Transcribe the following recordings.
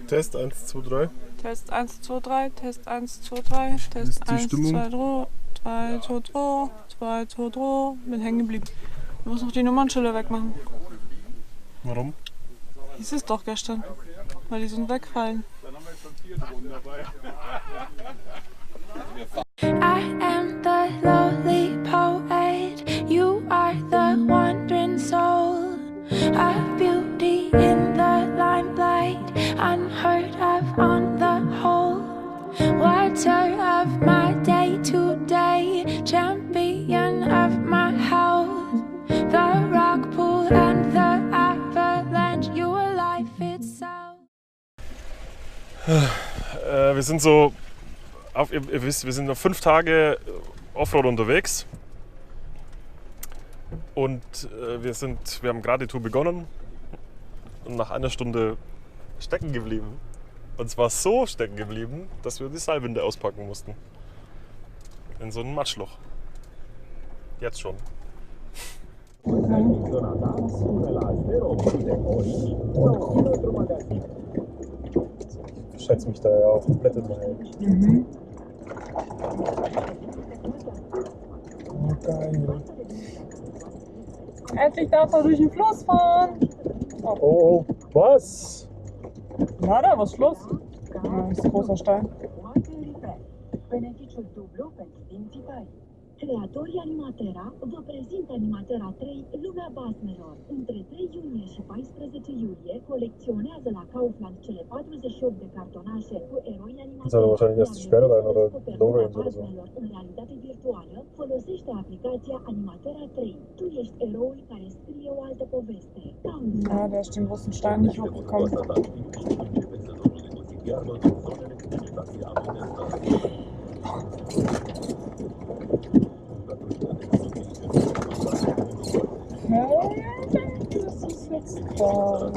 Test 1, 2, 3. Test 1, 2, 3, Test 1, 2, 3, Test 1, 2, 3, 2, 2, 3, 2, 2, 3. Bin hängen geblieben. Ich muss noch die Nummernschilder wegmachen. Warum? Hieß es doch gestern. Weil die sind wegfallen. I am the lowly poet. You are the wandering soul. A beauty in the limelight, unheard of on the whole. Water of my day to day, champion of my house. The rock pool and the avalanche, your life itself. Wir sind so, ihr wisst, wir sind noch 5 Tage Offroad unterwegs. Und wir haben gerade die Tour begonnen und nach einer Stunde stecken geblieben. Und zwar so stecken geblieben, dass wir die Seilwinde auspacken mussten. In so ein Matschloch. Jetzt schon. Ich schätze mich da ja auch komplett in mein. Oh, geil. Endlich darf er durch den Fluss fahren. Oh, was? Na, da was Schluss. Ja, das ist ein großer Stein. Creatorii Animatera vă prezintă Animatera 3, Lumea Basmelor. Între 3 iunie și 14 iulie colecționează la Kaufland cele 48 de cartonașe cu eroi animateri în realitate virtuală. Folosește aplicația Animatera 3. Tu ești eroul care scrie o altă poveste. Ja, der ist den großen Stein nicht hochgekommen. Das ist jetzt krass.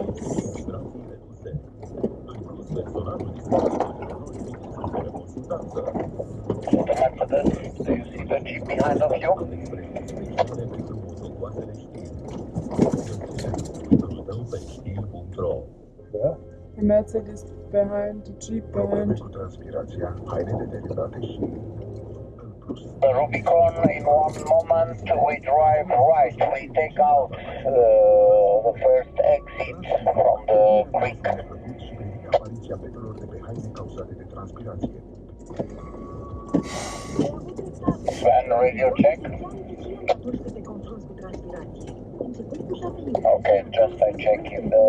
Do you see the Jeep behind of you? Ja? The Mercedes behind, the Jeep behind. The Rubicon, in one moment we drive right, we take out the first exit from the creek. Sven, radio check. Okay, just I check if the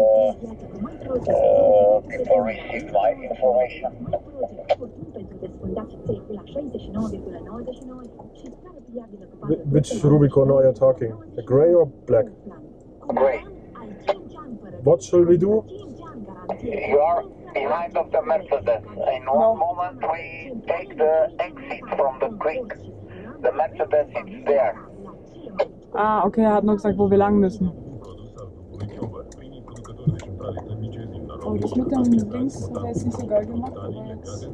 people receive my information. Which Rubicon are you talking? The grey or black? Great. What shall we do? You are behind of the Mercedes. In one moment we take the exit from the creek. The Mercedes is there. Ah, okay, er hat nur gesagt, wo wir lang müssen. Oh, das mit dem Links hat er jetzt nicht so geil gemacht, aber jetzt...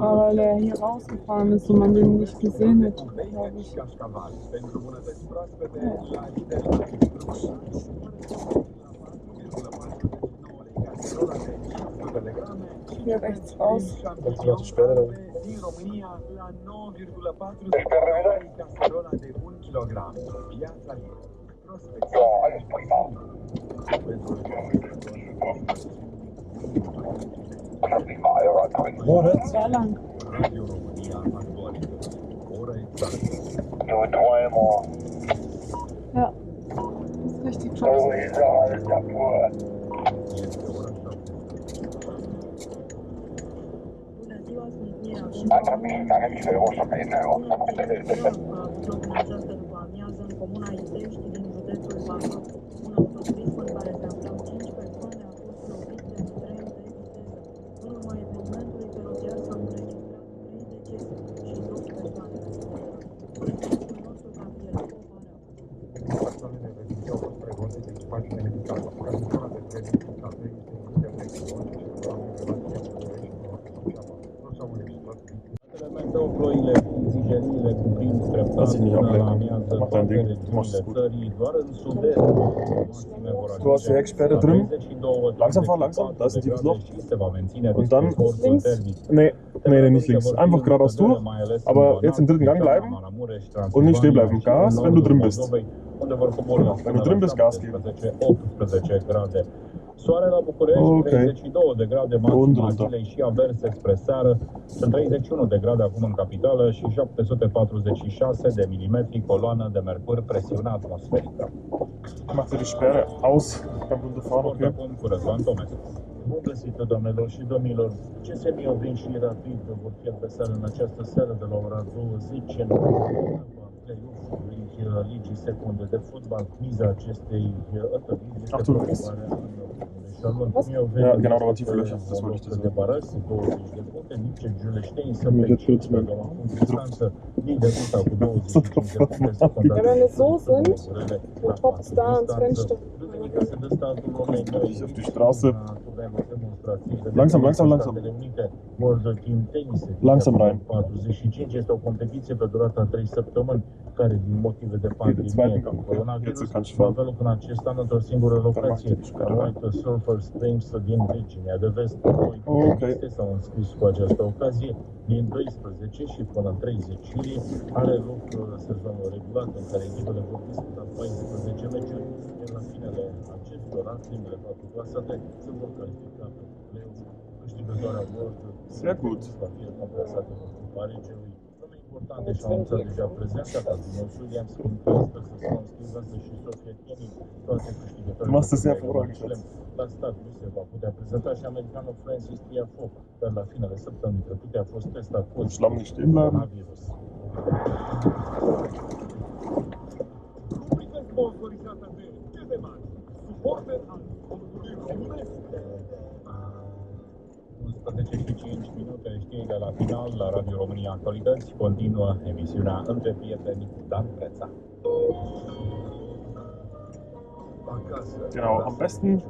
Aber weil er hier rausgefahren ist und man den nicht gesehen hat, glaube ich. Ja. Hier rechts raus. Kannst du noch die Sperre dann? Ja, alles prima. Sehr lang. Du Träumer. Ja, das ist richtig So top. ist alles kaputt. Am bine care niște o să mine, o să mă vedeți. Ploile, zigeriile cuprind treptat Lass dich nicht până la ablenken. amiază Mach dein toate Ding. Du machst es regiunile gut. țării, doar în sud-est. Du hast die Hecksperre drin. Langsam fahren, langsam. Da ist ein tiefes Loch. Und dann. Nee, nicht links. Einfach geradeaus durch. Aber jetzt im dritten Gang bleiben. Und nicht stehen bleiben. Gas, wenn du drin bist. Genau. Wenn du drin bist, Gas geben. Soare la București, Ok. 32 de grade maxima zilei și averse spre seară. Sunt 31 de grade acum în capitală și 746 de milimetri coloană de mercur, presiune atmosferică. Mach dir die Sperre aus beim Runterfahren, okay? Acum cu Răzvan Tomescu. Bun găsit, doamnelor și domnilor. Ce semi-ovin și rapid vor fi adversare în această seară de la ora 20 în play-off-ului Ligii Secunde de Fotbal. Miza acestei întâlniri este promovarea Ja, genau, da waren tiefe Löcher, das wollte ich dir sagen. Mir wird kurz mal gedrückt. Ja, wenn wir so sind, dann tropft es da ins Fenster. Ich auf die Straße. Langsam, langsam, langsam. Langsam rein. 45 este o competiție pe durata 3 săptămâni, care din motive de pandemie coronavirus va avea loc în acest an într-o singură locație, White Surfer Springs din Virginia de Vest. Doi s-au înscris cu această ocazie. Din 12 și până în 30 iulie are loc sezonul regulat în care echipele vor disputa 14 meciuri, iar la finele acestora, primele 4 clasate se vor califica pe play-off. Câștigătoarea World Sehr gut. va fi recompensată cu cupa regelui. Nume importante și-au anunțat deja prezența, ca Dinos Williams, Kim Clijsters, Sloan Stevens și Sofia Kenny, toate câștigătorii. La start nu se va putea prezenta și americanul Francis Tiafoe, dar la finele săptămânii trecute a fost testat pozitiv cu coronavirus. Rubrica sponsorizată de Gedeman, suporter al sportului românesc. 11 și 5 minute, știrile la final, la Radio România Actualități, continuă emisiunea Între Prieteni cu Dan Preța. Genau, am besten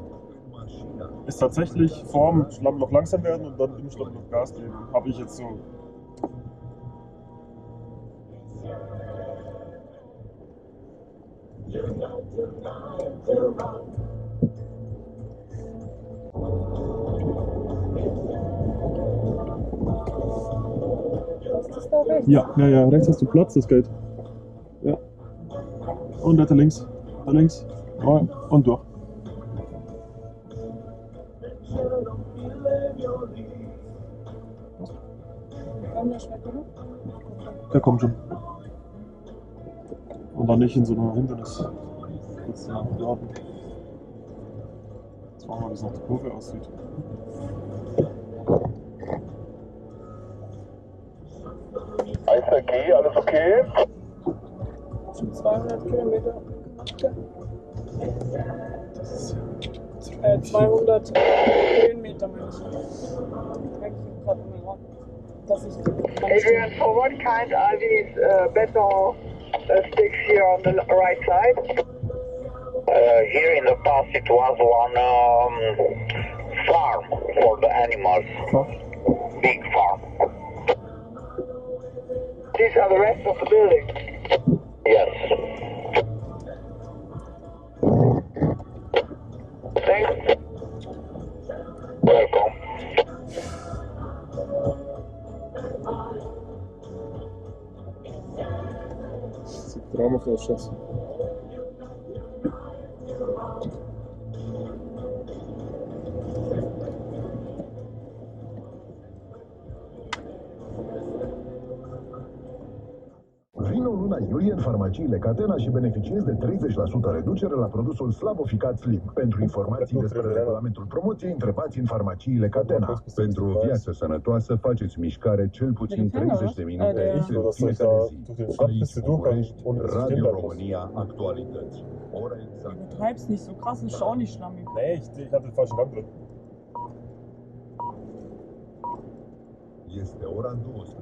ist tatsächlich vorm Schlammloch langsam werden und dann im Schlammloch Gas geben. Habe ich jetzt so. Ja, rechts hast du Platz, das geht. Ja. Und da links. Da links. Ja, und durch. Der kommt schon. Und dann nicht in so einem Hindernis. Kurz warten. Jetzt machen wir, wie es nach der Kurve aussieht. Alles okay, alles okay? Schon 200 Kilometer. 200 Höhenmeter meine ich. Eigentlich gerade im Rad. Dass ich Adrian, for what kind are these beton sticks here on the right side? Here in the past it was one farm for the animals. Big farm. These are the rest of the building. Yes. Thanks. Welcome. Sieht traumhaft aus, Schatz. Vino luna iulie în farmaciile Catena și beneficiezi de 30% reducere la produsul Slavoficat Slim. Pentru informații despre regulamentul promoției, întrebați în farmaciile Catena. Pentru o viață sănătoasă, faceți mișcare cel puțin 30 de minute în fiecare zi. Aici București, Radio România Actualități. Ora exactă. Du treibst nicht so krass, ist auch nicht schlammig. Nee, ich hatte den falschen Gang drin. Este ora 12.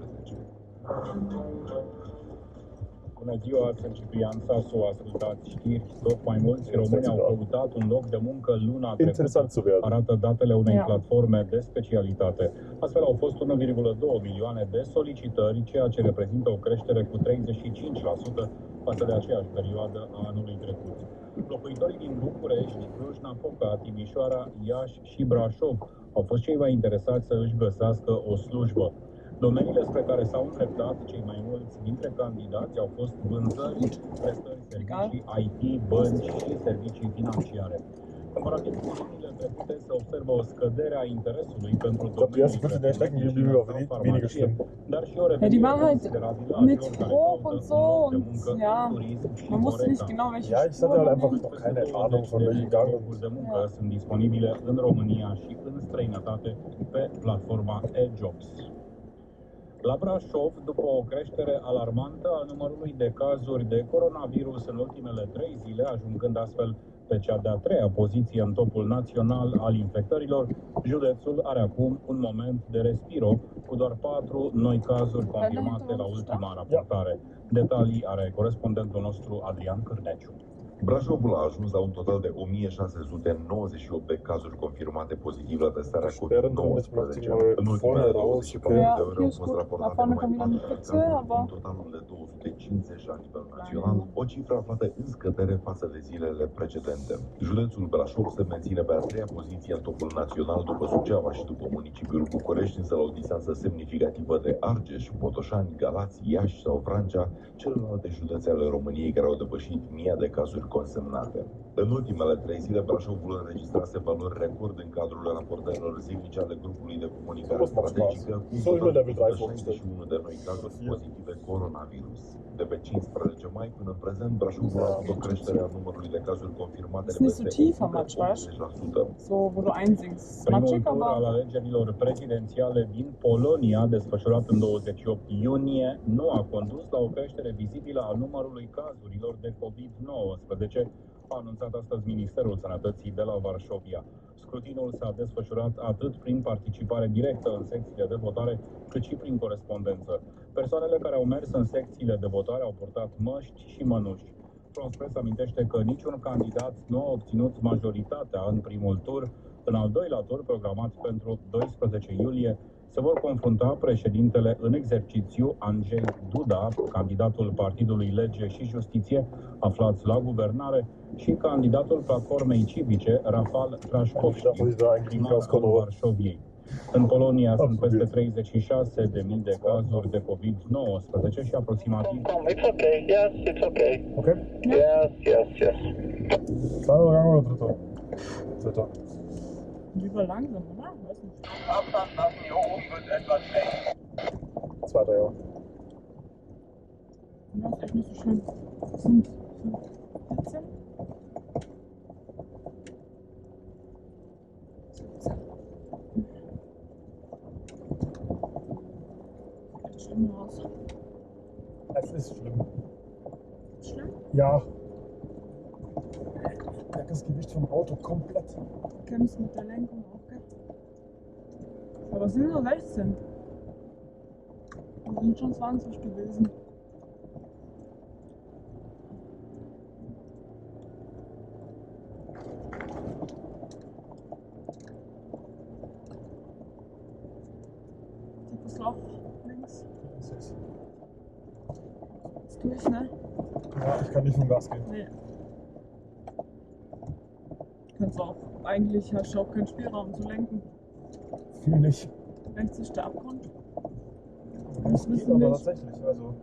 Bună ziua, sunt Ciprian Sasu, ascultați știri. Tot mai mulți români au căutat un loc de muncă luna trecută, arată datele unei platforme de specialitate. Astfel au fost 1,2 milioane de solicitări, ceea ce reprezintă o creștere cu 35% față de aceeași perioadă a anului trecut. Locuitorii din București, Cluj-Napoca, Timișoara, Iași și Brașov au fost cei mai interesați să își găsească o slujbă. Domeniile spre care s-au îndreptat cei mai mulți dintre candidați au fost vânzări, prestări, servicii, IT, bănci și servicii financiare. Comparativ cu lunile trecute, se observă o scădere a interesului pentru domeniile farmacie, dar și o revenire considerabilă a celor care caută un loc de muncă în turism și Horeca. Ja, ich hatte halt einfach noch keine Ahnung von welchen Gang. De muncă sunt disponibile în România și în străinătate pe platforma e-Jobs. La Brașov, după o creștere alarmantă a numărului de cazuri de coronavirus în ultimele 3 zile, ajungând astfel pe cea de-a 3-a poziție în topul național al infectărilor, județul are acum un moment de respiro, cu doar 4 noi cazuri confirmate la ultima raportare. Detalii are corespondentul nostru Adrian Cârneciu. Brașovul a ajuns la un total de 1698 de cazuri confirmate pozitive la testarea COVID-19. În ultimele 24 de ore au fost raportate numai 4 cazuri, în totalul de 250 la nivel național, o cifră aflată în scădere față de zilele precedente. Județul Brașov se menține pe a 3-a poziție în topul național după Suceava și după municipiul București, însă la o distanță semnificativă de Argeș, Botoșani, Galați, Iași sau Vrancea, celelalte județe ale României care au depășit 1000 de cazuri consemnate. În ultimele 3 zile, Brașovul înregistrase valori record în cadrul raportărilor zilnice ale grupului de comunicare strategică, cu un total de 61 de noi cazuri pozitive coronavirus. De pe 15 mai până în prezent, Brașovul a avut o creștere a numărului de cazuri confirmate de peste 80%. Primul tur al alegerilor prezidențiale din Polonia, desfășurat în 28 iunie, nu a condus la o creștere vizibilă a numărului cazurilor de COVID-19, a anunțat astăzi Ministerul Sănătății de la Varșovia. Scrutinul s-a desfășurat atât prin participare directă în secțiile de votare, cât și prin corespondență. Persoanele care au mers în secțiile de votare au purtat măști și mănuși. France Press amintește că niciun candidat nu a obținut majoritatea în primul tur. În al doilea tur, programat pentru 12 iulie, se vor confrunta președintele în exercițiu Andrzej Duda, candidatul Partidului Lege și Justiție, aflați la guvernare, și candidatul Platformei Civice, Rafal Trzaskowski, primarul Varșoviei. În Polonia sunt peste 36.000 de cazuri de COVID-19 și aproximativ... It's okay, yes, it's okay. Okay? Yes. Kleiner Gang oder dritter? Dritter. Lieber langsam, oder? Weiß nicht. Abstand lassen, hier oben wird etwas eng. Zweiter, ja. Ja, ist echt nicht so schlimm. Sind 14? 17. Sieht schlimm aus. Es ist schlimm. Schlimm? Ja. Ich merke das Gewicht vom Auto komplett. Du kämpfst mit der Lenkung auch, gell? Aber es sind nur 16. Wir sind schon 20 gewesen. Das Loch links. Ist durch, ne? Ja, ich kann nicht vom Gas gehen. Nee. Kannst auch. Eigentlich hast du auch keinen Spielraum zu lenken. Viel nicht. Rechts ist der Abgrund. Das geht aber tatsächlich. Also.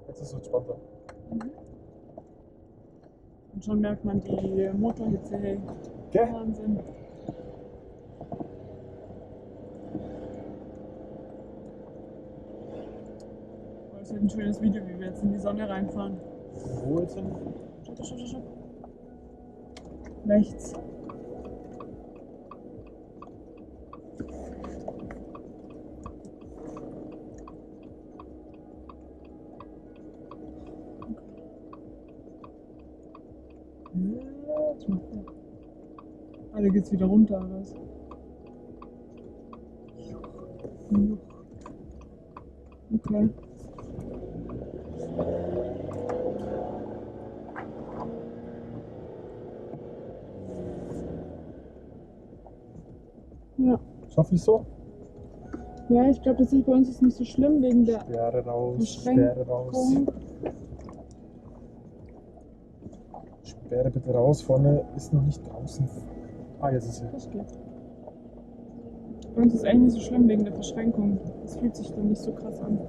Jetzt ist es entspannter. Und schon merkt man die Motorhitze, hey. Okay. Wahnsinn. Das wird ein schönes Video, wie wir jetzt in die Sonne reinfahren. Wo jetzt hin? Schau. Rechts. Was macht der? Ah, da geht's wieder runter, oder was? Okay. Ja. Schaff ich so? Ja, ich glaube, bei uns ist nicht so schlimm wegen der Sperre raus, Beschränkung. Sperre raus. Sperre bitte raus, vorne ist noch nicht draußen. Ah, jetzt ist sie. Das geht. Bei uns ist eigentlich nicht so schlimm wegen der Verschränkung. Es fühlt sich dann nicht so krass an.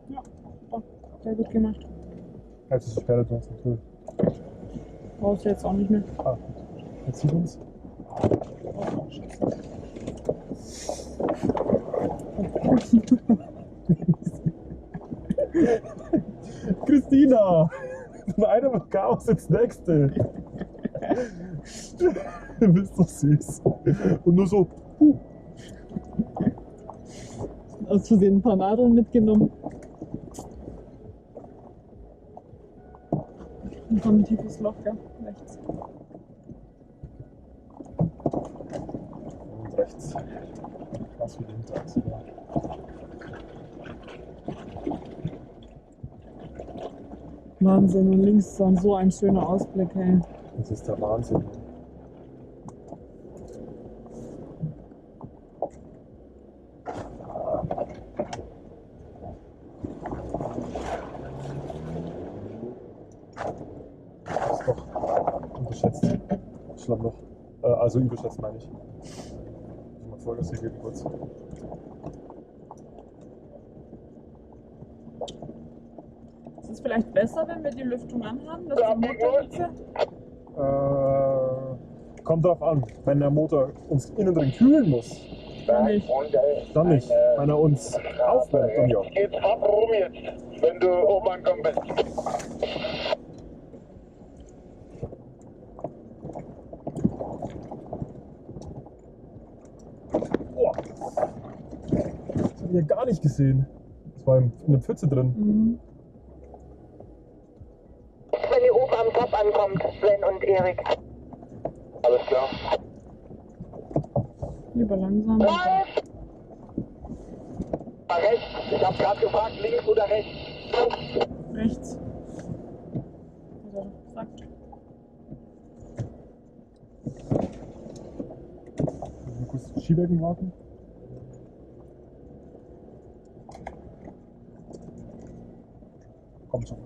Ja, oh, sehr gut gemacht. Jetzt ist die Sperre draußen, cool. Brauchst du jetzt auch nicht mehr. Ah, gut. Jetzt sieht uns. Oh, scheiße. Christina! Von einem Chaos ins nächste. Du bist so süß. Und nur so. Aus Versehen ein paar Nadeln mitgenommen. Und kommt ein tiefes Loch, gell? Rechts. Und rechts. Was wieder hinter uns. Wahnsinn, und links ist dann so ein schöner Ausblick, hey. Das ist der Wahnsinn. Das ist doch unterschätzt. Schlammloch. Also überschätzt meine ich. Mal Vollgas hier geben kurz. Ist es vielleicht besser, wenn wir die Lüftung anhaben, dass die Motorhitze? Kommt drauf an. Wenn der Motor uns innen drin kühlen muss, Dann nicht. dann nicht. Wenn er uns aufwärmt, dann ja. Geht's ab rum jetzt, wenn du oben angekommen bist. Boah. Das habe ich ja gar nicht gesehen. Das war in der Pfütze drin. Mhm. Wenn ihr oben am Top ankommt, Sven und Erik. Alles klar. Lieber langsam. Rechts! Ich hab gerade gefragt, links oder rechts? Rechts. Hat er doch gesagt. Mal kurz das Skibecken warten. Kommt schon.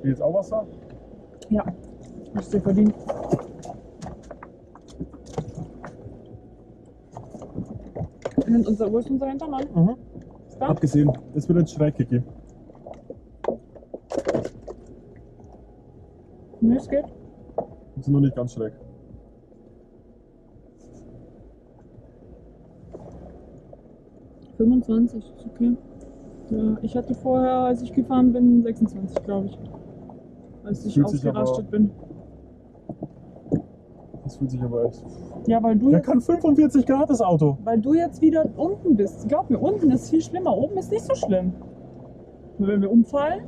Hier jetzt auch Wasser? Ja, hast du dir verdient. Wo ist unser Hintermann? Mhm. Ist da? Abgesehen, das wird jetzt Strecke geben. Nee, es geht. Das ist noch nicht ganz schräg. $25, ist okay. Ja, ich hatte vorher, als ich gefahren bin, 26, glaube ich. Als ich Fühlt sich ausgerastet aber- bin. Das fühlt sich aber echt. Ja, weil du, Der jetzt, kann 45 Grad, das Auto. weil du jetzt wieder unten bist. Glaub mir, unten ist viel schlimmer. Oben ist nicht so schlimm. Nur wenn wir umfallen,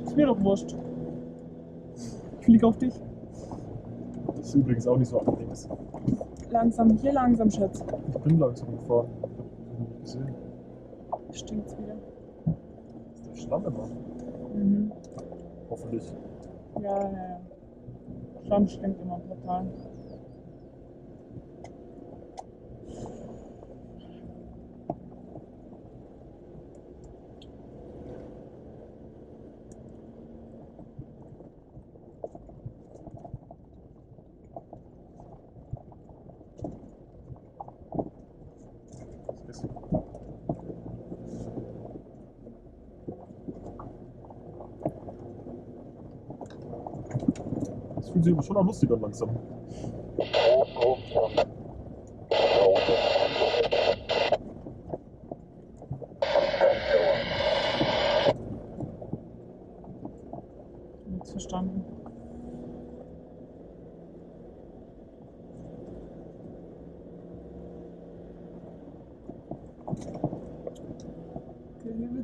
ist mir doch wurscht. Ich fliege auf dich. Das ist übrigens auch nicht so angenehm. Langsam, hier langsam, Schatz. Ich bin langsam gefahren. Ich hab nicht gesehen. Stinkt's wieder. Das ist der Schlamm immer. Mhm. Hoffentlich. Ja. Schlamm stinkt immer total. Das ist Das fühlt sich aber schon auch lustig an langsam. Nichts verstanden.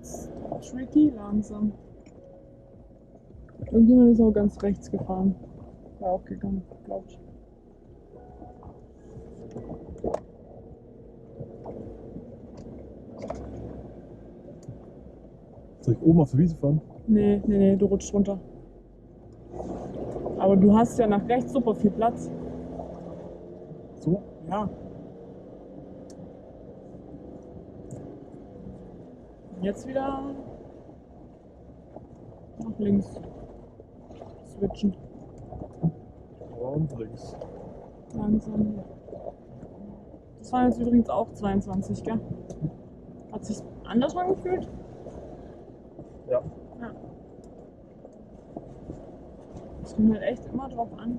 jetzt tricky langsam. Irgendjemand ist auch ganz rechts gefahren. War auch gegangen, glaub ich. Soll ich oben auf der Wiese fahren? Nee, du rutschst runter. Aber du hast ja nach rechts super viel Platz. So? Ja. Jetzt wieder nach links switchen. Und links. Langsam. Das waren jetzt übrigens auch 22, gell? Hat sich anders angefühlt? Ja. Es kommt halt echt immer drauf an.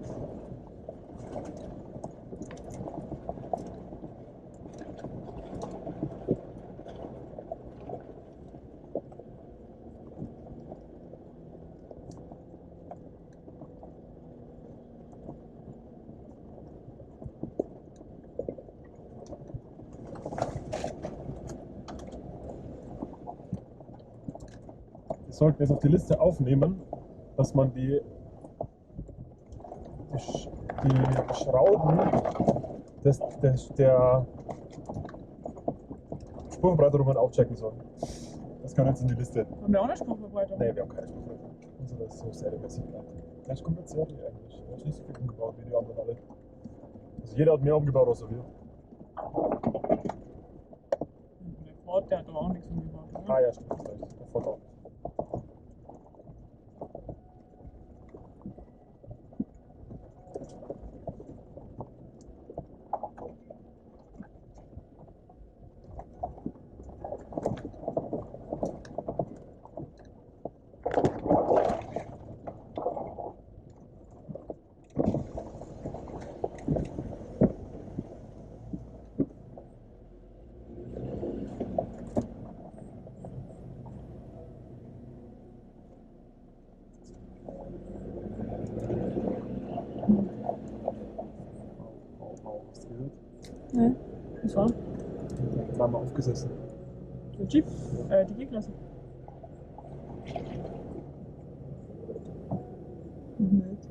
Wir sollten jetzt auf die Liste aufnehmen, dass man die Schrauben der Spurverbreiterungen aufchecken soll. Das kann jetzt in die Liste. Haben wir auch eine Spurverbreiterung? Nee, wir haben keine Spurverbreiterung. Unsere ist so serienmäßig bleibt. Ganz kompliziert eigentlich. Er ist nicht so viel umgebaut wie die anderen alle. Also jeder hat mehr umgebaut außer wir. Der Ford, der hat aber auch nichts umgebaut, oder? Ah ja, stimmt, das reicht. Der Ford auch. Hast du gehört? Nee. Was war? Da haben wir aufgesessen. Der Jeep? Die G-Klasse. Nett.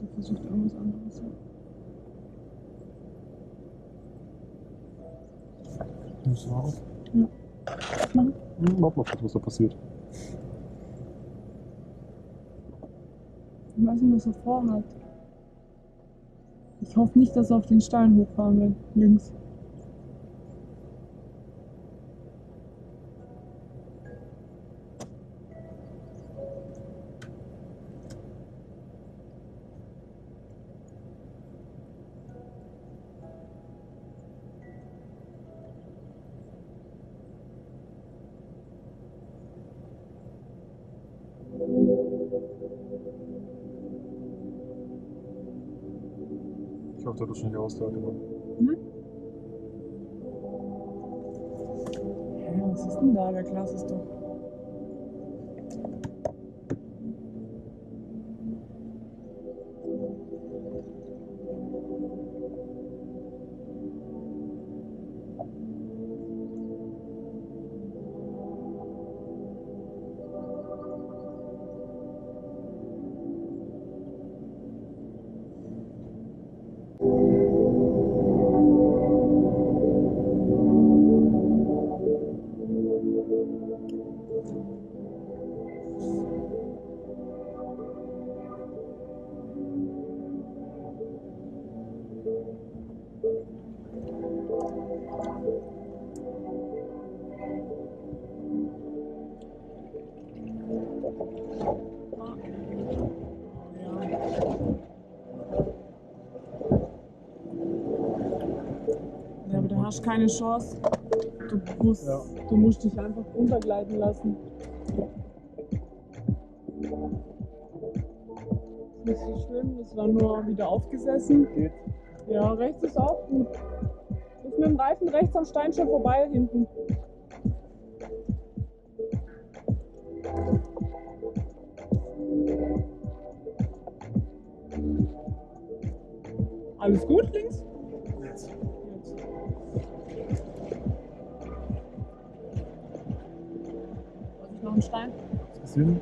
Der versucht irgendwas anderes. Ja. Muss raus. Ja. Warte mal kurz, was da passiert. Ich weiß nicht, was er vorhat. Ich hoffe nicht, dass er auf den Stein hochfahren will. Links. Ich hoffe, du schon nicht ausgehalten. Hm? Ja, was ist denn da? Der Glas ist doch. Ja, aber da hast du keine Chance. Du musst dich einfach runtergleiten lassen. Nicht so schlimm, das war nur wieder aufgesessen. Geht. Ja, rechts ist auch gut. Ist mit dem Reifen rechts am Stein schon vorbei hinten. Alles gut links? Jetzt. Was ist noch ein Stein? Bisschen.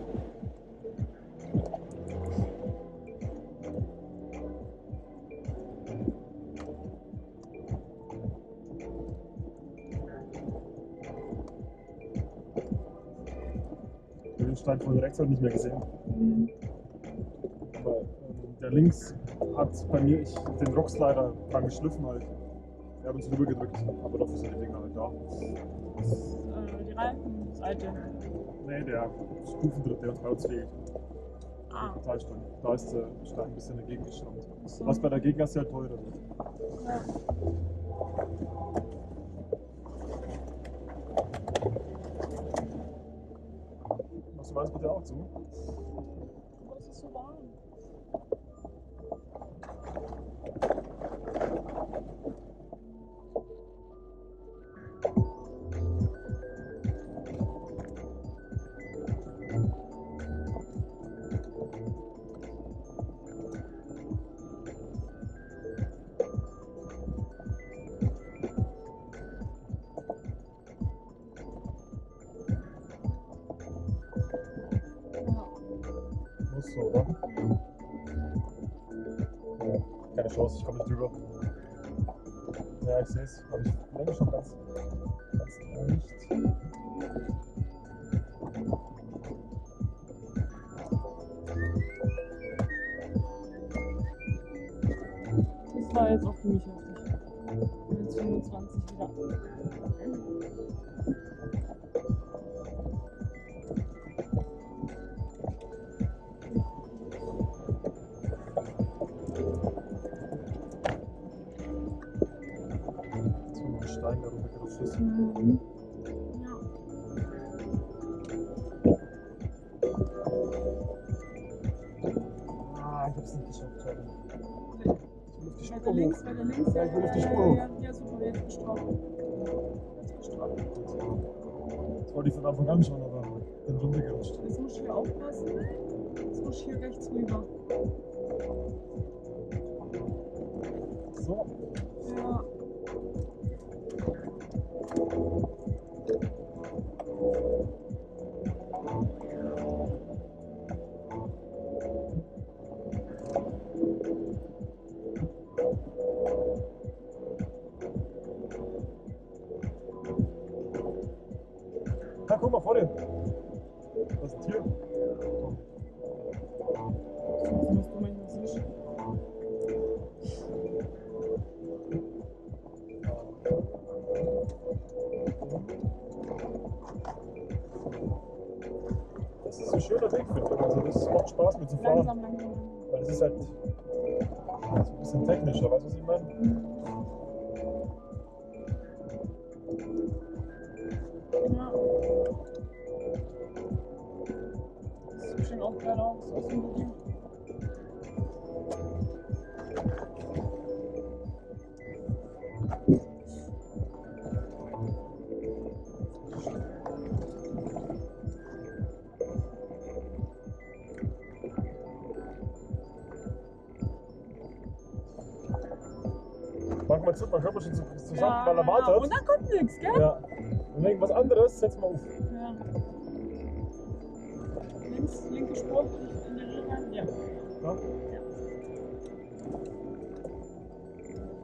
Den Stein von rechts habe ich nicht mehr gesehen. Aber der links hat bei mir den Rockslider dran geschliffen halt. Er hat uns rübergedrückt, aber dafür sind die Dinger halt da. Die Reifen, das alte. Nee, der Stufendritt, der uns bei uns fehlt. Ah. Metallstein. Da ist der Stein ein bisschen dagegen geschrammt. So. Was bei der Gegengasse halt teurer wird. Ja. Machst du meins bitte auch zu? Was ist so warm? Muss so, oder? Ja, keine Chance, ich komme nicht drüber. Ja, ich sehe es. Aber ich lenke schon ganz nicht. Das war jetzt auch für mich heftig. Jetzt 25 wieder. Stein, der runtergerutscht ist. Ja. Ah, ich hab's nicht geschafft, schade. Ich will auf die Spur Weiter links, weiter links. Ja, ich will auf die Spur hoch. Ja, super, jetzt gestraubt. Jetzt gestraubt. Das wollte ich von Anfang an schon, aber bin runtergerutscht. Jetzt musst du hier aufpassen. Jetzt musst du hier rechts rüber. So. Ja. Ja, guck mal vor dir. Das ist ein Tier. Was du manchmal siehst. Das ist ein schöner Weg, finde ich. Also das macht Spaß mit zu fahren. Langsam. Weil es ist halt so ein bisschen technischer, weißt du, was ich meine? Ja. Das sieht schon auch geil aus dem Video. Manchmal zuckt mein Körper schon zusammen, weil er wartet. Ja. Und dann kommt nichts, gell? Ja. Und irgendwas anderes, setz mal auf. Ja. Linke Spur in die Richtung rein? Ja. Ja.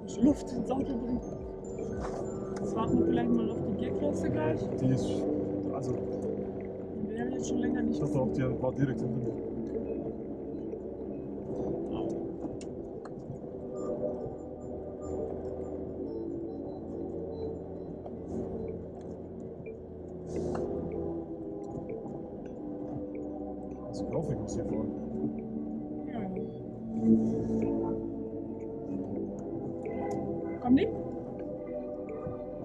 Frische Luft ins Auto bringen. Jetzt warten wir vielleicht mal auf die Gierklasse gleich. Die ist, also, Die wäre jetzt schon länger nicht. das war direkt hinter mir. Das ist laufig, muss hier fahren. Ja. Komm die?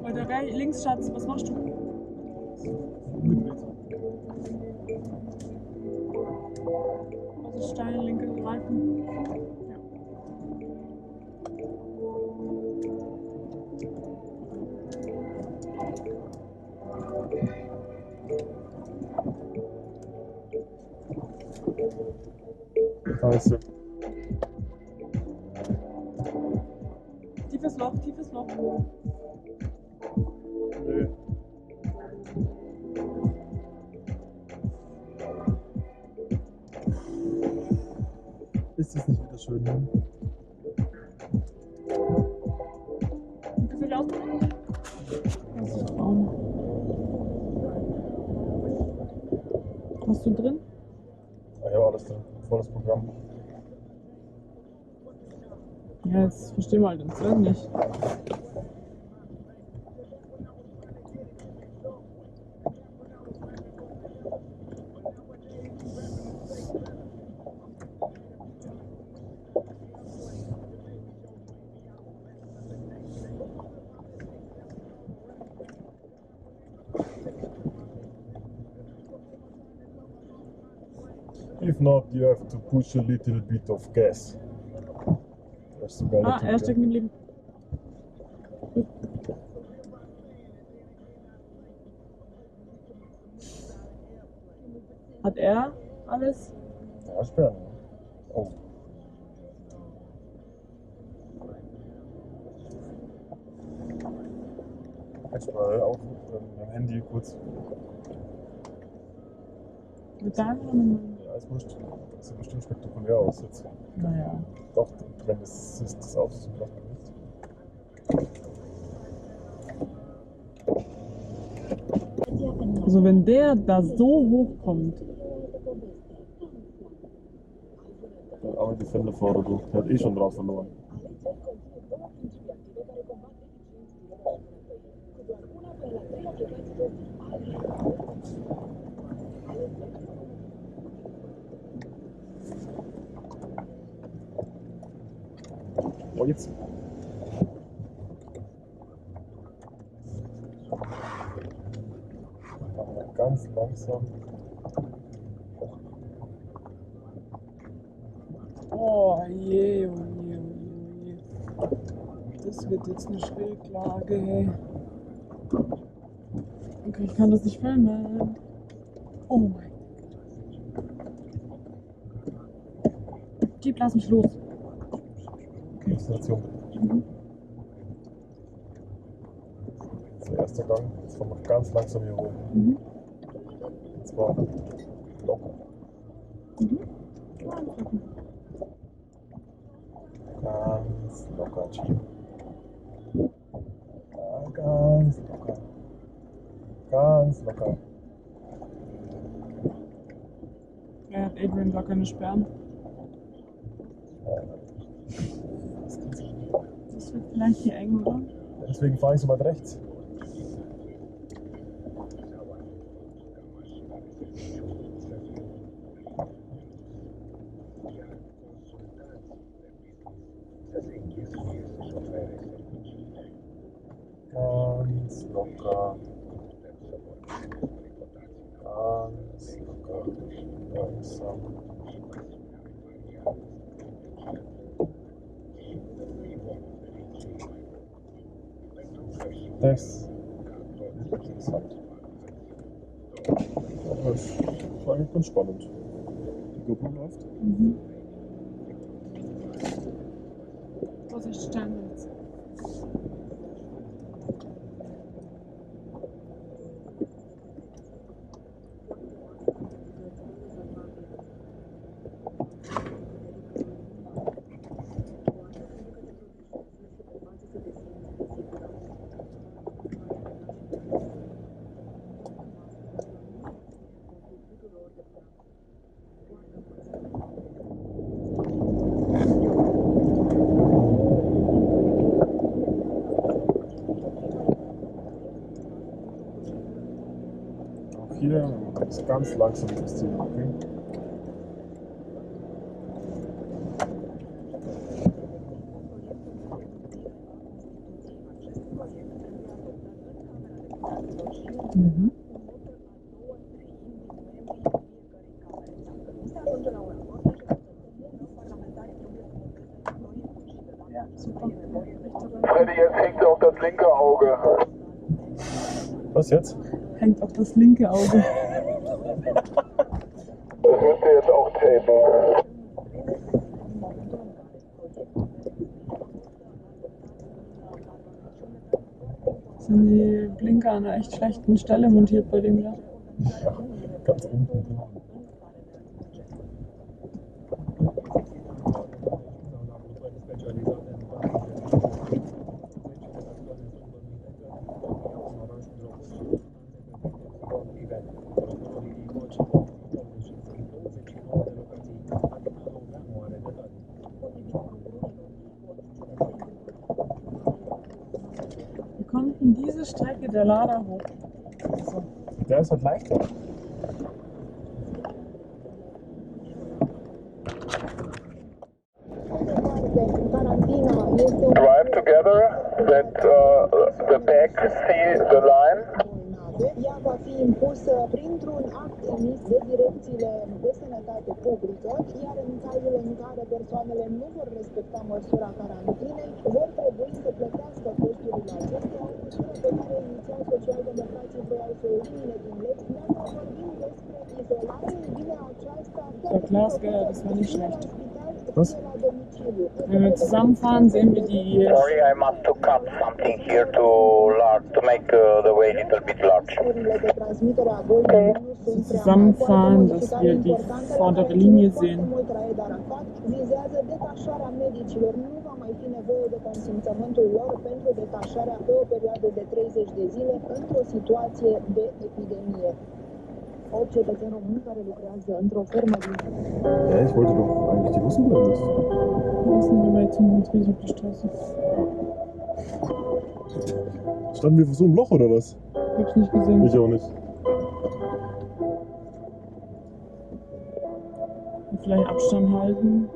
Weiter links, Schatz, was machst du? Umgedreht. Also Stein, linke Reifen. Ja. Da ist sie. Tiefes Loch, tiefes Loch. Nee. Ist das nicht wieder schön? Ne? Kannst du dich ausprobieren? Kannst du dich trauen. Hast du drin? Ah, ja, alles drin. Volles Programm. Ja, jetzt verstehen wir halt den Slang nicht. If not, you have to push a little bit of gas. Das ist so geil. Er ist stecken geblieben. Hat er alles? Ja, sperren. Oh. Kannst mal auf mit dem Handy kurz. Mit deinem oder mit meinem? Ja, ist wurscht. Das sieht bestimmt spektakulär aus jetzt. Naja. Doch, wenn das Auto so macht man nicht. Also wenn der da so hoch kommt. Aber die Fenderfahrer durch, der hat eh schon drauf verloren. Oh, jetzt. Ganz langsam. Oh je, oh je, oh je. Das wird jetzt eine Schräglage. Okay, ich kann das nicht filmen. Oh mein Gott. Jeep, lass mich los. Okay, Station. Das ist der erste Gang. Jetzt fahren wir ganz langsam hier hoch. Und zwar locker. Ganz locker, Jeep. Ja, ganz locker. Ganz locker. Ja, hat Adrian gar keine Sperren. Das wird vielleicht hier eng, oder? Deswegen fahre ich so weit rechts. Ganz locker. Ganz locker. Langsam. Das ist interessant. Aber das war eigentlich ganz spannend. Die Gruppe läuft. Vorsicht, Steinmetz. Hier ist ganz langsam das Ziel. Okay? Ja, super. Freddy, jetzt hängt auf das linke Auge. Was jetzt? Hängt auf das linke Auge. Das müsst ihr jetzt auch tapen. sind die Blinker an einer echt schlechten Stelle montiert bei dem da. Ganz unten. Wir konnten diese Strecke der Lader hoch. So. Der ist halt leichter. Drive together, that the back see the line. Ea va fi impusă printr-un act emis de direcțiile de sănătate publică, iar în cazul în care persoanele nu vor respecta măsura carantinei, vor trebui să plătească costurile acestea, o măsură pe care inițial socialdemocrații vreau să o elimine din legi, iar noi vorbim despre izolare, bine aceasta Was? Wenn wir zusammenfahren, sehen wir die. Sorry, I must to cut something here to make the way a little bit large. Zusammenfahren, dass wir die vordere Linie sehen. Vizează detașarea medicilor. Nu va mai fi nevoie de consimțământul lor pentru detașarea pe o perioadă de 30 de zile într-o situație de epidemie. O cetățen român care lucrează într-o fermă din... Ja, ich wollte doch eigentlich die Russenblende. Wir sind aber jetzt 25 auf die Straße. Standen wir vor so einem Loch oder was? Ich hab's nicht gesehen. Ich auch nicht. Vielleicht Abstand halten.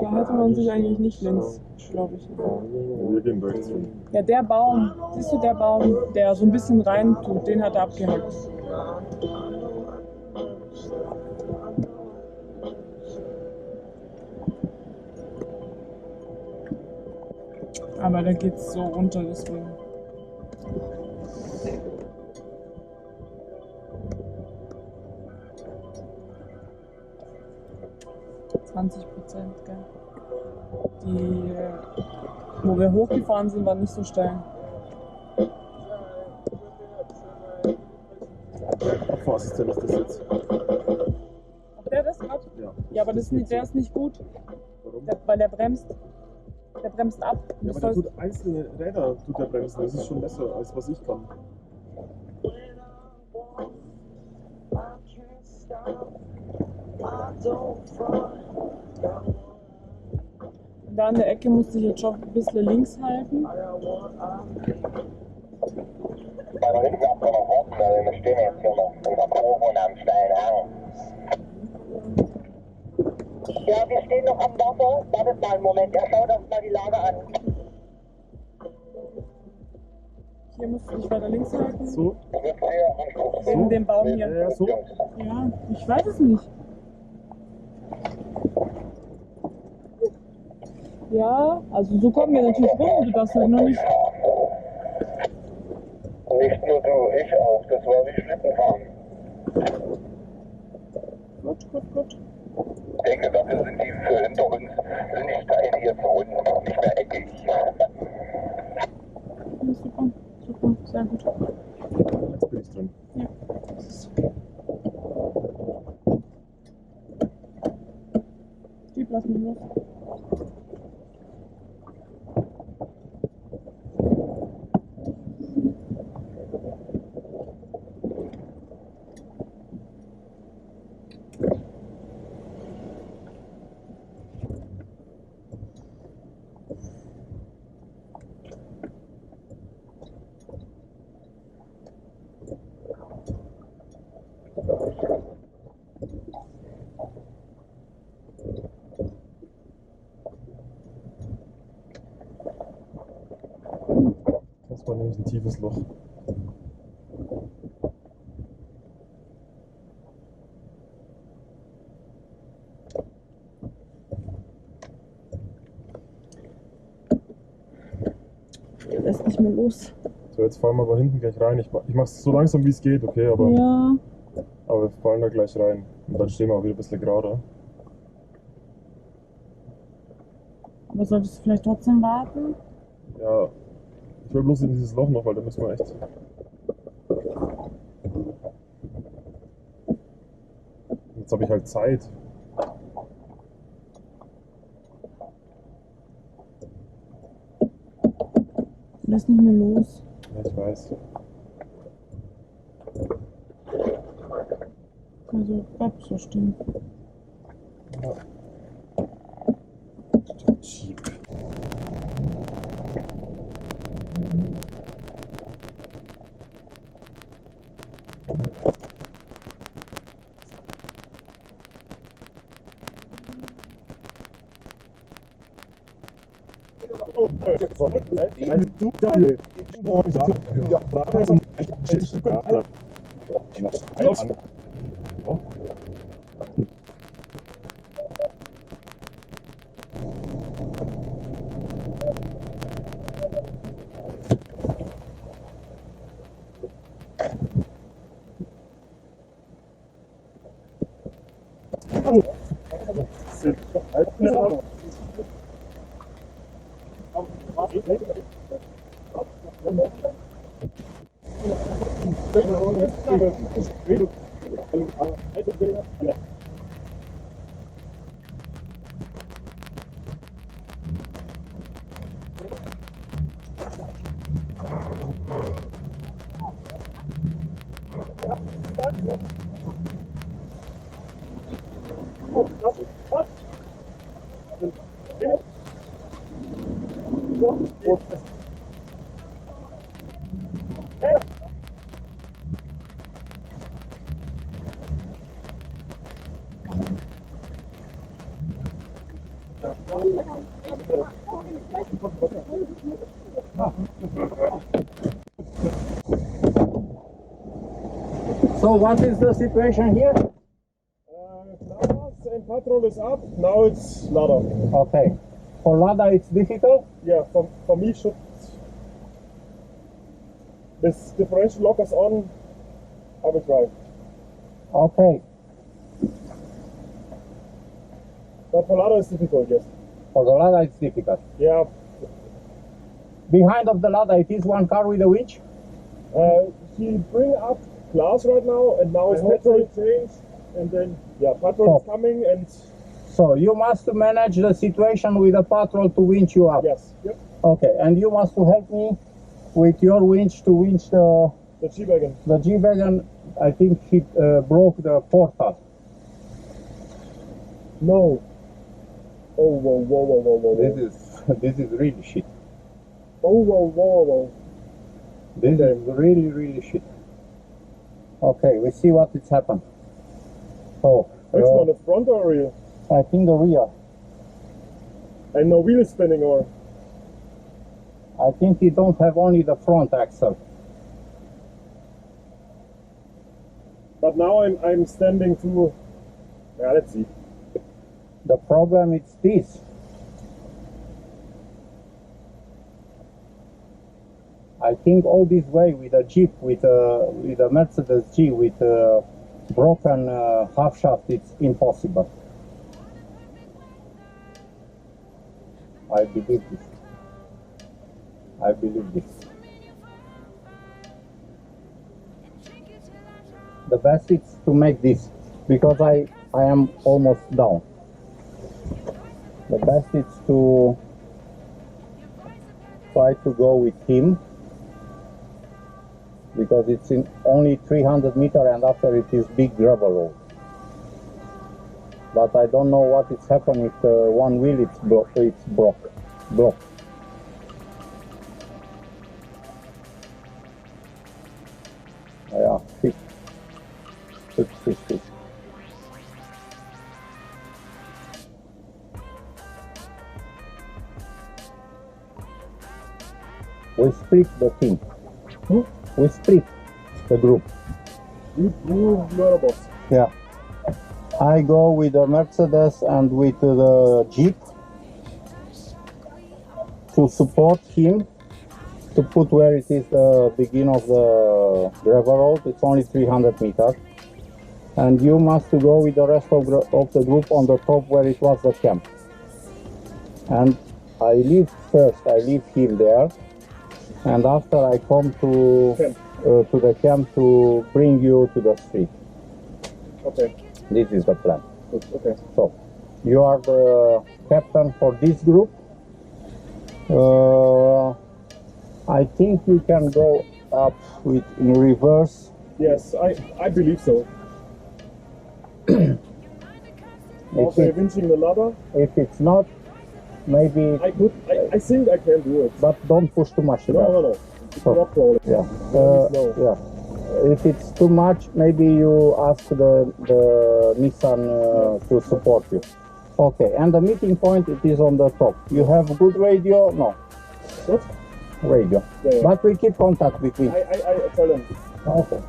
Da hätte man sich eigentlich nicht links, glaube ich. Wir gehen rechts. Ja, der Baum, siehst du, der Baum, der so ein bisschen rein tut, den hat er abgehackt. Aber da geht's so runter, deswegen. Gell? Die, wo wir hochgefahren sind, waren nicht so steil. Fahrassistent ist das jetzt. Ach, der das gerade? Ja. Ja, aber das ist nicht, der ist nicht gut. Warum? Weil der bremst. Der bremst ab. Ja, aber der tut einzelne Räder tut der bremsen. Das ist schon besser, als was ich kann. Da an der Ecke musste ich jetzt schon ein bisschen links halten. Ja, wir stehen noch am Wasser. Wartet mal einen Moment, ja, schau das mal die Lage an. Hier musste ich weiter links halten. So. Wegen dem Baum hier. Ja, so. Ja, ich weiß es nicht. Ja, also so kommen wir natürlich rum, du darfst halt noch nicht. Nicht nur du, ich auch. Das war wie Schlittenfahren. Gut. Ich denke, dafür sind die für hinter uns, sind die Steine hier für uns noch nicht mehr eckig. Ja, super, sehr gut. Jetzt bin ich drin. Ja, das ist okay. Jeep, lass mich los. Das war nämlich ein tiefes Loch. lässt nicht mehr los. So, jetzt fahren wir aber hinten gleich rein. Ich mach's so langsam wie es geht, okay, aber Ja. Aber wir fahren da gleich rein. Und dann stehen wir auch wieder ein bisschen gerader. Aber solltest du vielleicht trotzdem warten? Ja, ich will bloß in dieses Loch noch, weil da müssen wir echt. Jetzt habe ich halt Zeit. Du lässt nicht mehr los. Ja, ich weiß. Also bleib so stehen. Ja. Jeep. So what is the situation here? Now and patrol is up, now it's ladder. Okay. For Lada it's difficult? Yeah, for me should this differential lock is on, I will try. Okay. But for ladder it's difficult, yes. For the Lada it's difficult. Yeah. Behind of the Lada it is one car with a winch? He bring up glass right now and now it's petrol change and then yeah, patrol is coming and so you must manage the situation with a patrol to winch you up. Yes. Yep. Okay, and you must help me with your winch to winch the G-Wagon. The G-Wagon, I think he broke the portal. No. Oh whoa. This is really shit. Oh whoa. This is really shit. Okay, we see what it's happened. Oh. Which one, the front or rear? I think the rear. And no wheel is spinning or? I think you don't have only the front axle. But now I'm standing to. Yeah, let's see. The problem is this. I think all this way with a Jeep, with a Mercedes G, with a broken half shaft, it's impossible. I believe this. I believe this. The best is to make this, because I am almost down. The best is to try to go with him, because it's in only 300 meters and after it is big gravel road. But I don't know what is happening if one wheel it's blocked. Yeah, fix. We split the team. We split the group. You are a boss. Yeah. I go with the Mercedes and with the Jeep to support him to put where it is the beginning of the gravel road. It's only 300 meters. And you must go with the rest of the group on the top where it was the camp. And I leave him there. And after I come to the camp to bring you to the street. Okay. This is the plan. Okay. So, you are the captain for this group. I think you can go up in reverse. Yes, I believe so. Okay, winching the ladder. If it's not, maybe I think I can do it. But don't push too much. No. It's not problem. Yeah. Yeah. If it's too much, maybe you ask the Nissan to support you. Okay, and the meeting point, it is on the top. You have good radio? No. What? Radio. Yeah. But we keep contact between. I tell them. Okay.